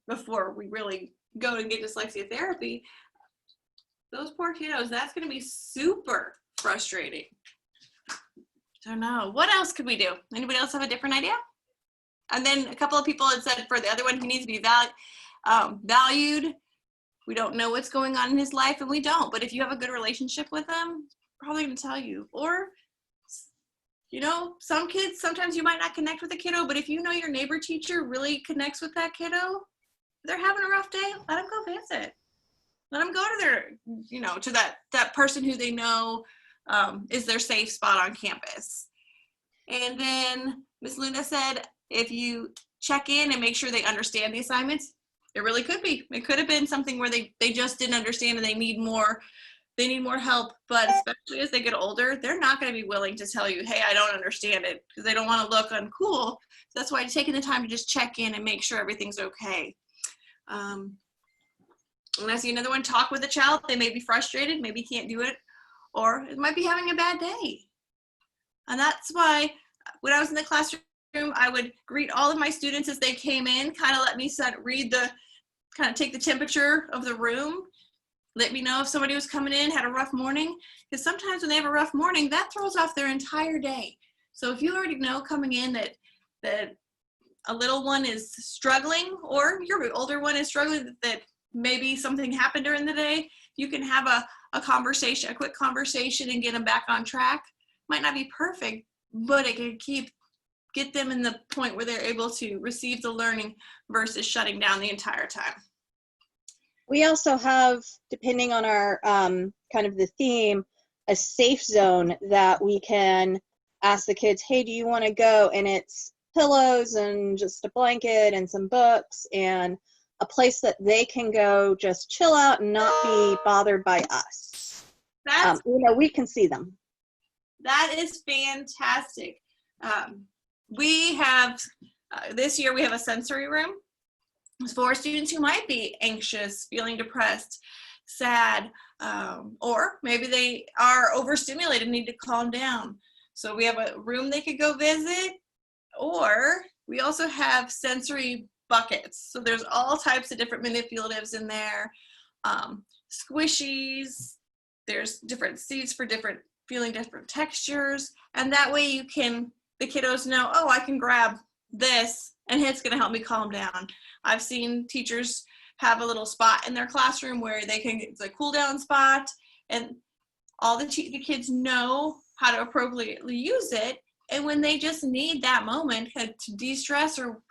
Before we really go and get dyslexia therapy, those poor kiddos, that's going to be super frustrating. I don't know. What else could we do? Anybody else have a different idea? And then a couple of people had said for the other one, he needs to be valued. We don't know what's going on in his life, and we don't. But if you have a good relationship with them, probably going to tell you. Or, some kids, sometimes you might not connect with a kiddo, but if you know your neighbor teacher really connects with that kiddo, they're having a rough day, let them go visit. Let them go to their, to that person who they know is their safe spot on campus. And then Ms. Luna said, if you check in and make sure they understand the assignments, it really could be. It could have been something where they just didn't understand and they need more help, but especially as they get older, they're not going to be willing to tell you, hey, I don't understand it, because they don't want to look uncool. So that's why taking the time to just check in and make sure everything's okay. And I see another one, talk with a child. They may be frustrated, maybe can't do it, or it might be having a bad day. And that's why when I was in the classroom, I would greet all of my students as they came in, kind of let me take the temperature of the room. Let me know if somebody was coming in, had a rough morning, because sometimes when they have a rough morning, that throws off their entire day. So if you already know coming in that a little one is struggling, or your older one is struggling, that maybe something happened during the day, you can have a conversation, a quick conversation, and get them back on track. Might not be perfect, but it can get them in the point where they're able to receive the learning versus shutting down the entire time. We also have, depending on our kind of the theme, a safe zone that we can ask the kids, hey, do you want to go? And it's pillows and just a blanket and some books and a place that they can go just chill out and not be bothered by us. We can see them. That is fantastic. We have, this year we have a sensory room for students who might be anxious, feeling depressed, sad, or maybe they are overstimulated and need to calm down. So we have a room they could go visit, or we also have sensory buckets. So there's all types of different manipulatives in there, squishies, there's different seats for feeling different textures, and that way the kiddos know, oh, I can grab this and it's going to help me calm down. I've seen teachers have a little spot in their classroom where it's a cool down spot, and all the kids know how to appropriately use it. And when they just need that moment to de-stress or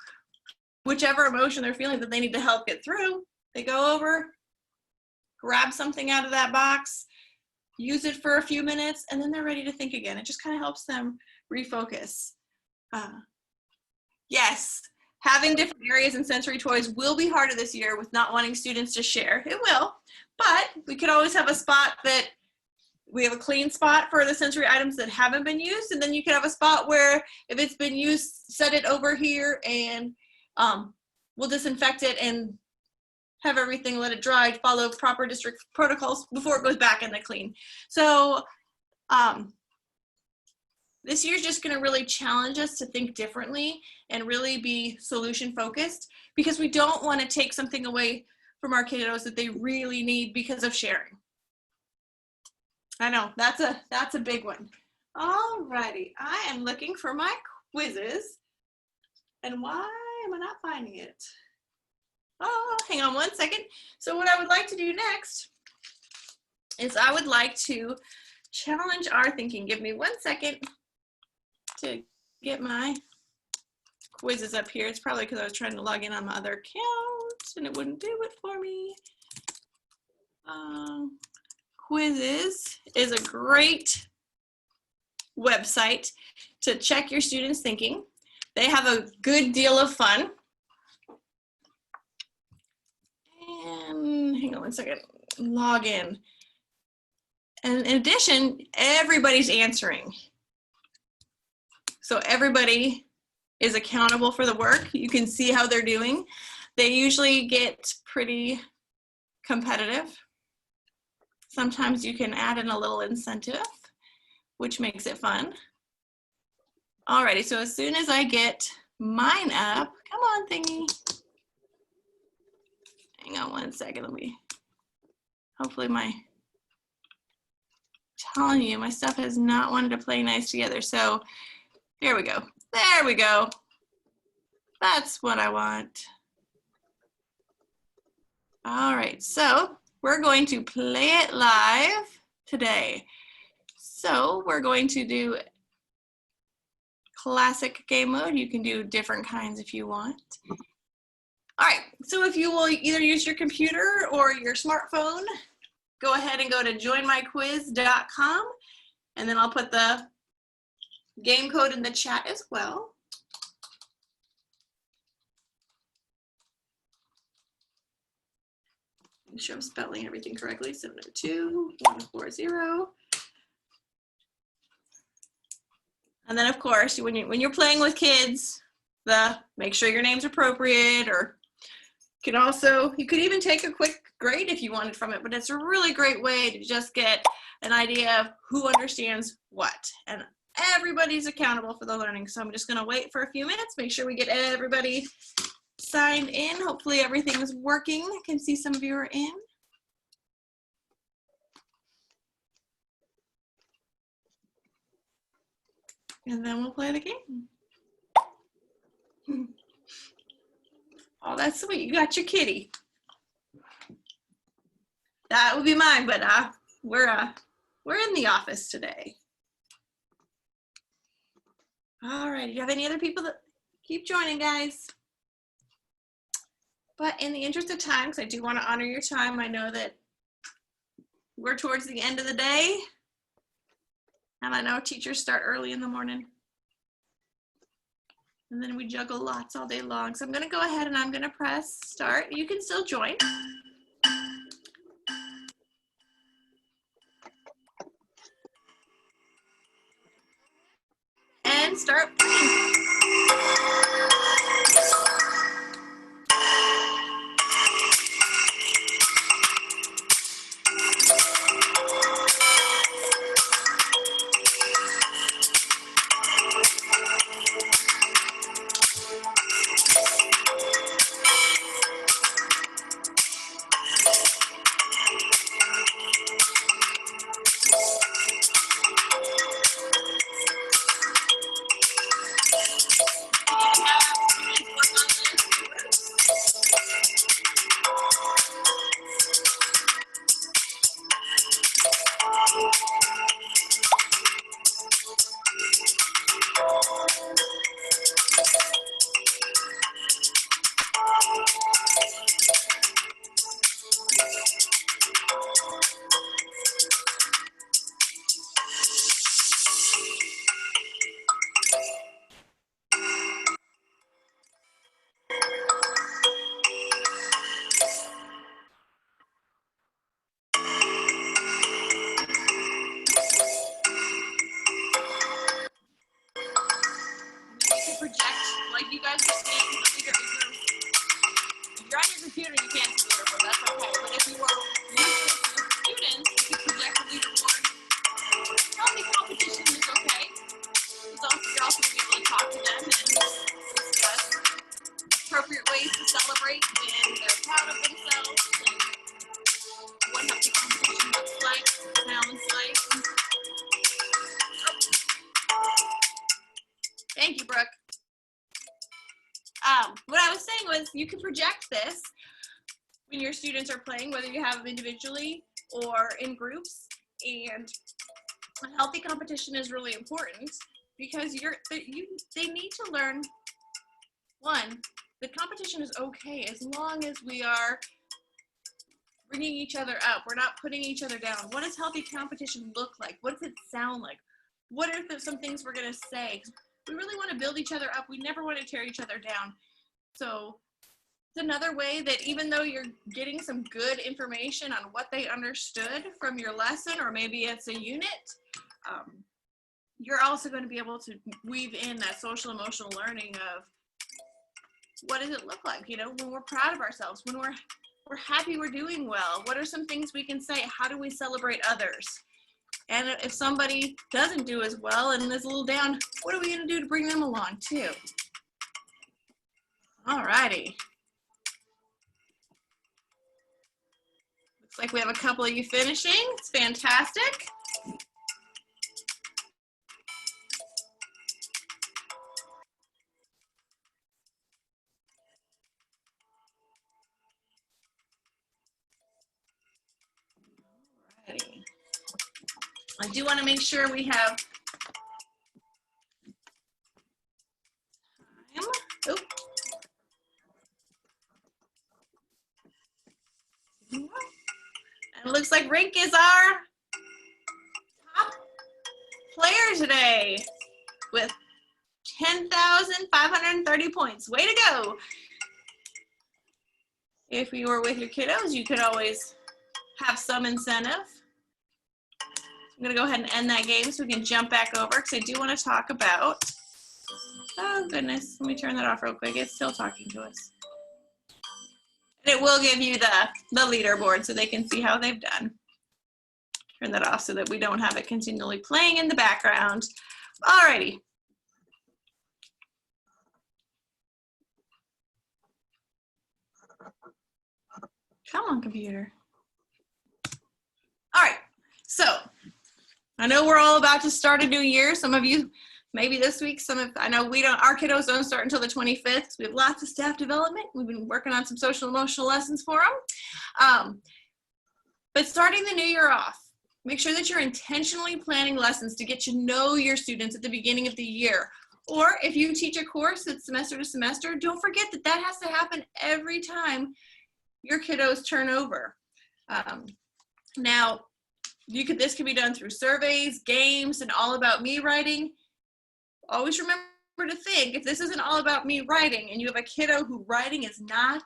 whichever emotion they're feeling that they need to help get through, they go over, grab something out of that box, use it for a few minutes, and then they're ready to think again. It just kind of helps them refocus. Yes, having different areas and sensory toys will be harder this year with not wanting students to share. It will, but we could always have a spot that we have a clean spot for the sensory items that haven't been used, and then you could have a spot where if it's been used, set it over here, and we'll disinfect it and have everything, let it dry, follow proper district protocols before it goes back in the clean. So this year's just going to really challenge us to think differently and really be solution focused, because we don't want to take something away from our kiddos that they really need because of sharing. I know that's a big one. Alrighty, I am looking for my quizzes. And why am I not finding it? Oh, hang on one second. So what I would like to do next is I would like to challenge our thinking. Give me 1 second to get my quizzes up here. It's probably because I was trying to log in on my other account and it wouldn't do it for me. Quizzes is a great website to check your students' thinking. They have a good deal of fun. And hang on 1 second, log in. And in addition, everybody's answering. So everybody is accountable for the work. You can see how they're doing. They usually get pretty competitive. Sometimes you can add in a little incentive, which makes it fun. Alrighty, so as soon as I get mine up, come on thingy. Hang on 1 second, let me, hopefully telling you, my stuff has not wanted to play nice together. So here we go. There we go. That's what I want. All right, so we're going to play it live today. So we're going to do classic game mode. You can do different kinds if you want. All right, so if you will either use your computer or your smartphone, go ahead and go to joinmyquiz.com, and then I'll put the game code in the chat as well. Make sure I'm spelling everything correctly. 702-140. And then of course, when you're playing with kids, make sure your name's appropriate, or you could even take a quick grade if you wanted from it, but it's a really great way to just get an idea of who understands what. And everybody's accountable for the learning. So I'm just gonna wait for a few minutes, make sure we get everybody signed in. Hopefully everything is working. I can see some of you are in. And then we'll play the game. Oh, that's sweet. You got your kitty. That would be mine, but we're in the office today. All right. Do you have any other people that keep joining, guys? But in the interest of time, because I do want to honor your time, I know that we're towards the end of the day. And I know teachers start early in the morning. And then we juggle lots all day long. So I'm going to go ahead and I'm going to press start. You can still join. And start playing. Thank you, Brooke. What I was saying was you can project this when your students are playing, whether you have them individually or in groups. And a healthy competition is really important because they need to learn, one, the competition is okay as long as we are bringing each other up. We're not putting each other down. What does healthy competition look like? What does it sound like? What are some things we're going to say? We really want to build each other up. We never want to tear each other down. So it's another way that even though you're getting some good information on what they understood from your lesson, or maybe it's a unit, you're also going to be able to weave in that social emotional learning of what does it look like, you know, when we're proud of ourselves, when we're happy we're doing well. What are some things we can say? How do we celebrate others? And if somebody doesn't do as well and is a little down, what are we going to do to bring them along too? All righty. Looks like we have a couple of you finishing. It's fantastic. Alrighty. I do want to make sure we have time. Oh. And it looks like Rink is our top player today with 10,530 points. Way to go. If you were with your kiddos, you could always have some incentive. I'm going to go ahead and end that game so we can jump back over because I do want to talk about, oh goodness, let me turn that off real quick. It's still talking to us. And it will give you the leaderboard so they can see how they've done. Turn that off so that we don't have it continually playing in the background. Alrighty. Come on, computer. All right, so I know we're all about to start a new year. Some of you, maybe this week, I know our kiddos don't start until the 25th. We have lots of staff development. We've been working on some social emotional lessons for them. But starting the new year off, make sure that you're intentionally planning lessons to get to know your students at the beginning of the year. Or if you teach a course that's semester to semester, don't forget that that has to happen every time your kiddos turn over. Now, this can be done through surveys, games, and all about me writing. Always remember to think, if this isn't all about me writing and you have a kiddo who writing is not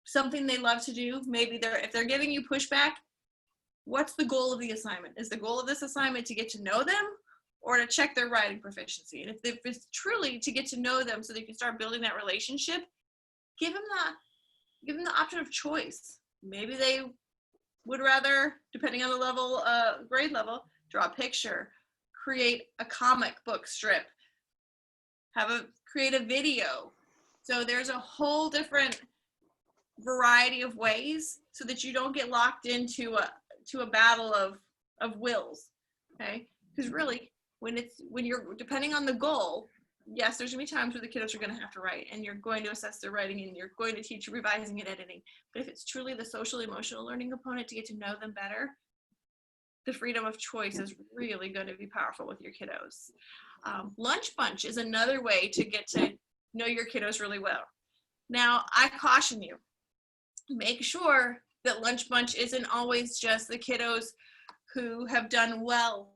something they love to do, maybe if they're giving you pushback, what's the goal of the assignment? Is the goal of this assignment to get to know them or to check their writing proficiency? And if it's truly to get to know them so they can start building that relationship, give them the option of choice. Maybe they would rather, depending on the level, grade level, draw a picture, create a comic book strip, create a video. So there's a whole different variety of ways so that you don't get locked into a battle of wills, okay? Because really, when you're depending on the goal, yes, there's gonna be times where the kiddos are gonna have to write and you're going to assess their writing and you're going to teach revising and editing. But if it's truly the social emotional learning component to get to know them better, the freedom of choice is really going to be powerful with your kiddos. Lunch bunch is another way to get to know your kiddos really well. Now, I caution you, make sure that lunch bunch isn't always just the kiddos who have done well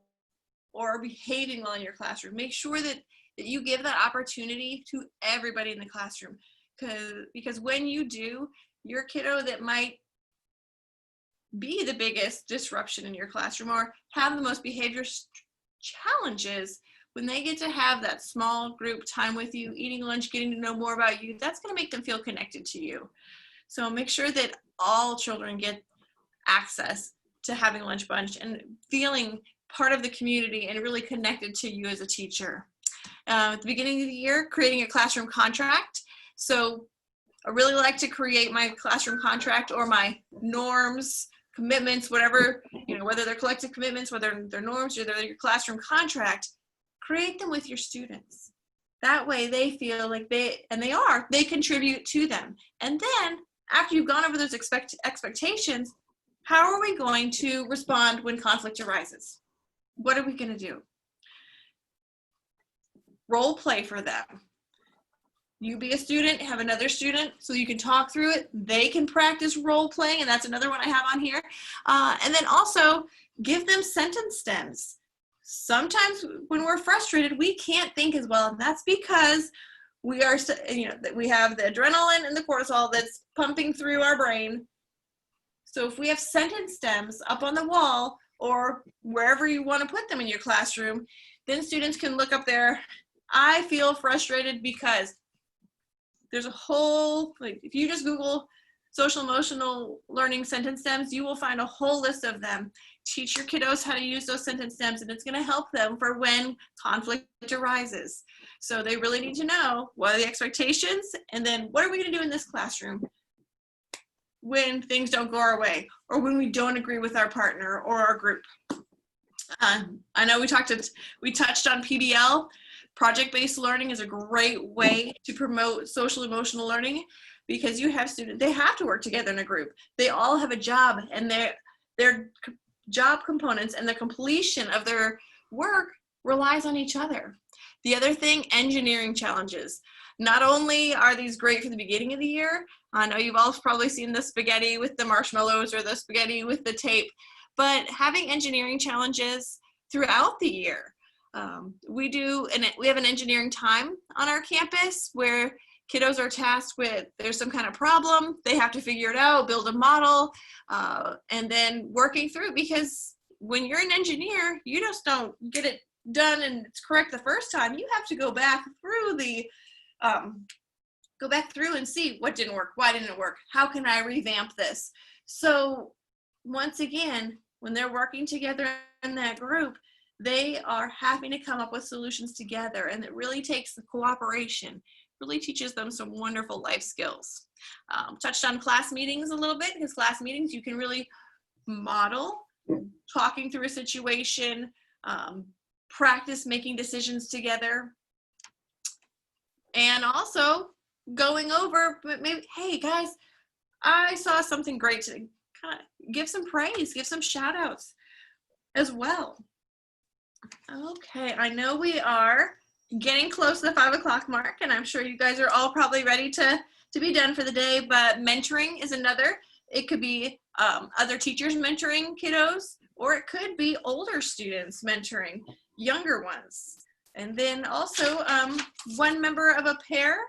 or are behaving well in your classroom. Make sure that you give that opportunity to everybody in the classroom. Because when you do, your kiddo that might be the biggest disruption in your classroom or have the most behavior challenges, when they get to have that small group time with you, eating lunch, getting to know more about you, that's going to make them feel connected to you. So make sure that all children get access to having lunch bunch and feeling part of the community and really connected to you as a teacher. At the beginning of the year, creating a classroom contract. So I really like to create my classroom contract or my norms, commitments, whatever, whether they're collective commitments, whether they're norms or they're your classroom contract, create them with your students. That way they feel like they contribute to them. And then after you've gone over those expectations, how are we going to respond when conflict arises? What are we going to do? Role play for them. You be a student, have another student so you can talk through it. They can practice role playing, and that's another one I have on here. And then also give them sentence stems. Sometimes when we're frustrated, we can't think as well, and that's because we are, we have the adrenaline and the cortisol that's pumping through our brain. So if we have sentence stems up on the wall or wherever you want to put them in your classroom, then students can look up there, I feel frustrated because. There's a whole, like, if you just Google social emotional learning sentence stems, you will find a whole list of them. Teach your kiddos how to use those sentence stems, and it's going to help them for when conflict arises. So they really need to know what are the expectations, and then what are we going to do in this classroom when things don't go our way, or when we don't agree with our partner or our group. I know we touched on PBL. Project-based learning is a great way to promote social emotional learning because you have students, they have to work together in a group. They all have a job, and their job components and the completion of their work relies on each other. The other thing, engineering challenges. Not only are these great for the beginning of the year, I know you've all probably seen the spaghetti with the marshmallows or the spaghetti with the tape, but having engineering challenges throughout the year. We have an engineering time on our campus where kiddos are tasked with, there's some kind of problem, they have to figure it out, build a model, and then working through, because when you're an engineer, you just don't get it done and it's correct the first time. You have to go back through and see what didn't work, why didn't it work, how can I revamp this? So once again, when they're working together in that group, they are having to come up with solutions together, and it really takes the cooperation, really teaches them some wonderful life skills. Touched on class meetings a little bit, because class meetings you can really model talking through a situation, practice making decisions together, and also going over, but maybe, hey guys, I saw something great today. Kind of give some praise, give some shout outs as well. Okay, I know we are getting close to the 5 o'clock mark, and I'm sure you guys are all probably ready to be done for the day, but mentoring is another. It could be other teachers mentoring kiddos, or it could be older students mentoring younger ones. And then also one member of a pair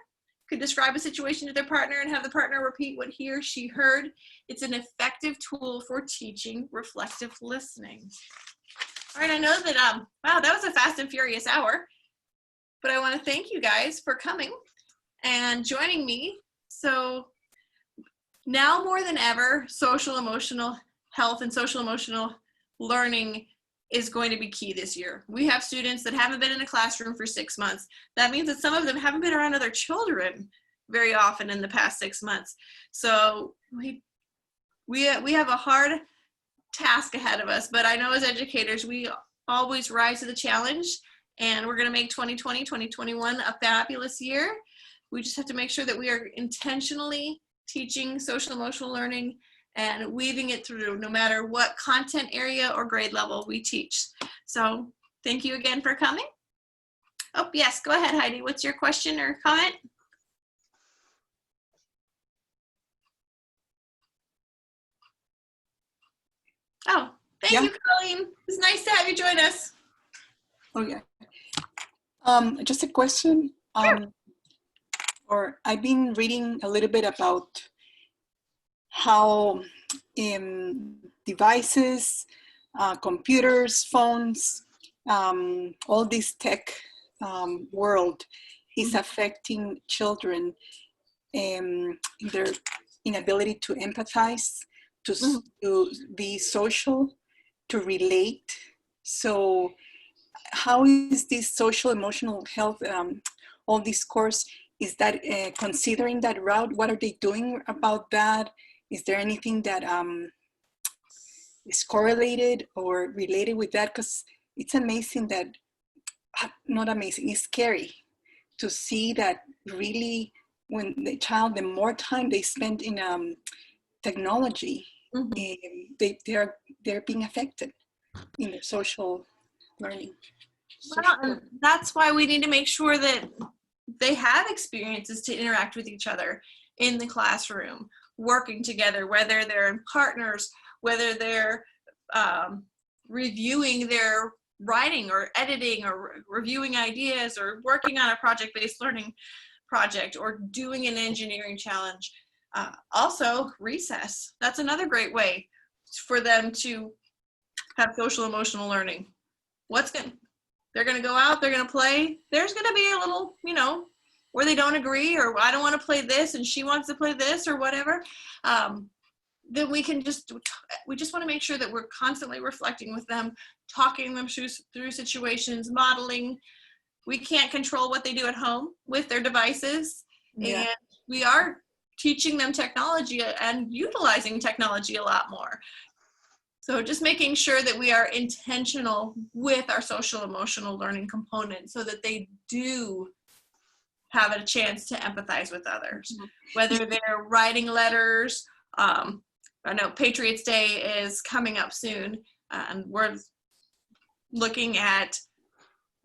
could describe a situation to their partner and have the partner repeat what he or she heard. It's an effective tool for teaching reflective listening. All right, I know that, wow, that was a fast and furious hour, but I want to thank you guys for coming and joining me. So now more than ever, social emotional health and social emotional learning is going to be key this year. We have students that haven't been in a classroom for 6 months. That means that some of them haven't been around other children very often in the past 6 months. So we have a hard task ahead of us, but I know as educators, we always rise to the challenge, and we're gonna make 2020, 2021 a fabulous year. We just have to make sure that we are intentionally teaching social emotional learning and weaving it through no matter what content area or grade level we teach. So thank you again for coming. Oh yes, go ahead Heidi, what's your question or comment? Oh, thank you, Colleen. It's nice to have you join us. Oh yeah. Just a question. Or I've been reading a little bit about how devices, computers, phones, all this tech world is affecting children in their inability to empathize, to be social, to relate. So how is this social emotional health, all this course, is that considering that route? What are they doing about that? Is there anything that is correlated or related with that? Because it's amazing that, not amazing, it's scary to see that really when the child, the more time they spend in technology, they're being affected in their social learning. Well, and that's why we need to make sure that they have experiences to interact with each other in the classroom, working together, whether they're in partners, whether they're reviewing their writing or editing or reviewing ideas or working on a project-based learning project or doing an engineering challenge. Also, recess. That's another great way for them to have social emotional learning. They're going to go out, they're going to play. There's going to be a little, where they don't agree, or I don't want to play this and she wants to play this or whatever. Then we just want to make sure that we're constantly reflecting with them, talking them through situations, modeling. We can't control what they do at home with their devices. Yeah. And we are teaching them technology and utilizing technology a lot more. So just making sure that we are intentional with our social emotional learning component so that they do have a chance to empathize with others, whether they're writing letters. I know Patriots Day is coming up soon, and we're looking at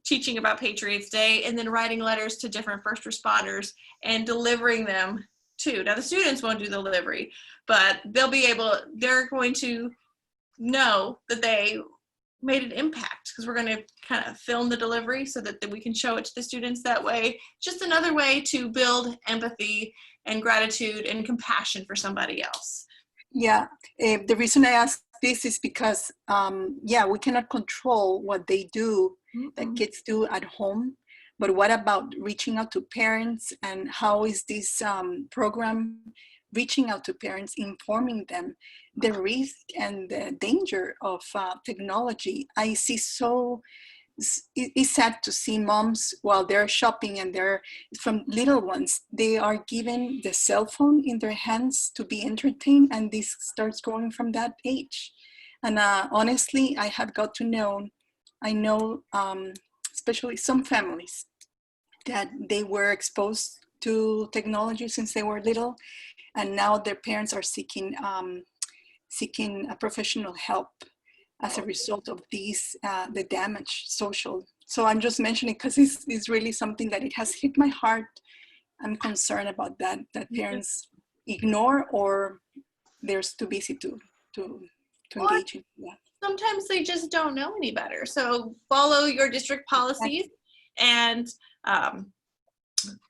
teaching about Patriots Day and then writing letters to different first responders and delivering them too. Now the students won't do the delivery, but they're going to know that they made an impact because we're going to kind of film the delivery so that we can show it to the students that way. Just another way to build empathy and gratitude and compassion for somebody else. Yeah, the reason I ask this is because, we cannot control what they do, that kids do at home. But what about reaching out to parents, and how is this program reaching out to parents, informing them the risk and the danger of technology? I see it's sad to see moms while they're shopping and they're from little ones, they are given the cell phone in their hands to be entertained, and this starts growing from that age. And honestly, I have got to know, especially some families that they were exposed to technology since they were little, and now their parents are seeking a professional help as a result of these, the damage social. So I'm just mentioning because it's really something that it has hit my heart. I'm concerned about that parents ignore or they're too busy to engage in that. Sometimes they just don't know any better. So follow your district policies. And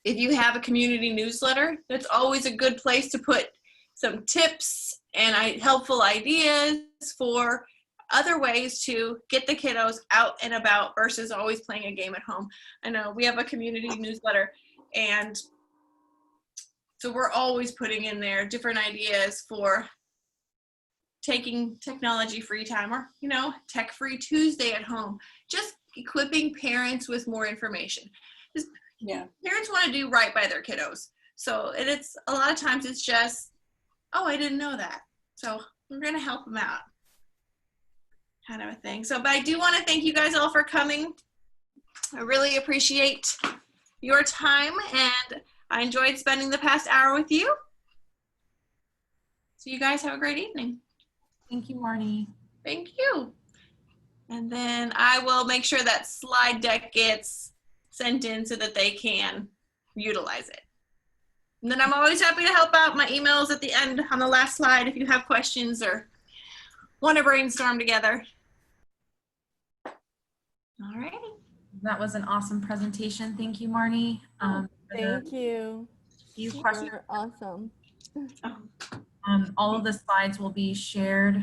if you have a community newsletter, that's always a good place to put some tips and helpful ideas for other ways to get the kiddos out and about versus always playing a game at home. I know we have a community newsletter, and so we're always putting in there different ideas for taking technology free time, or tech free Tuesday at home, just equipping parents with more information. Parents want to do right by their kiddos, so it's a lot of times it's just, oh, I didn't know that, so we're going to help them out, kind of a thing. So, but I do want to thank you guys all for coming. I really appreciate your time, and I enjoyed spending the past hour with you. So you guys have a great evening. Thank you, Marnie. Thank you. And then I will make sure that slide deck gets sent in so that they can utilize it. And then I'm always happy to help out. My email is at the end on the last slide if you have questions or want to brainstorm together. All right. That was an awesome presentation. Thank you, Marnie. Thank you. Few questions. You're awesome. All of the slides will be shared